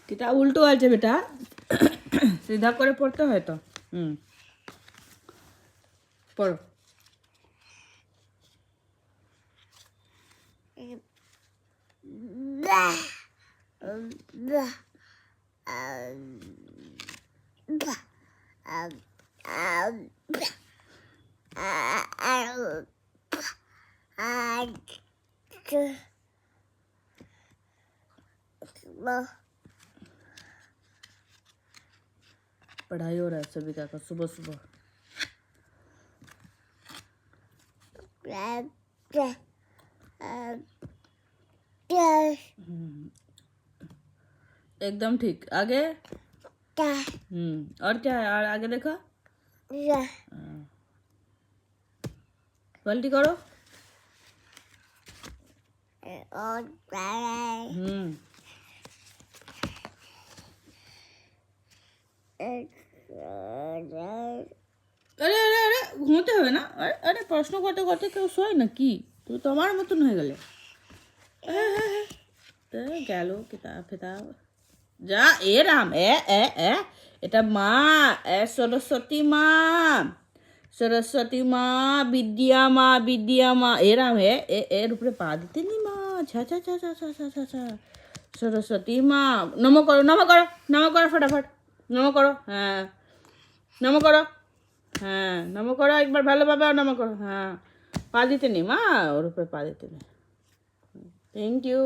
किताब उल्टो আছে बेटा सीधा করে পড়তে হয় তো পড়ো पढ़ाई हो रहा है सविता का सुबह सुबह एकदम ठीक आगे और क्या है और आगे देखो पलटी करो अरे अरे अरे घूमते हुए ना अरे अरे प्रश्न करते करते क्यों सोए ना कि तू तो हमारे मतन हो गले গেল কিতাব ফিতাব যা এ রাম এ এটা মা সরস্বতী বিদ্যা মা এ রাম এর উপরে পা দিতে নি মা ছা ছা ছা ছা ছা ছা ছা ছা সরস্বতী মা নম করো ফটাফট নম করো হ্যাঁ নম করো হ্যাঁ নম করো একবার ভালোভাবে নম করো হ্যাঁ পা দিতে নি মা ওর উপরে পা দিতে নি থ্যাংক ইউ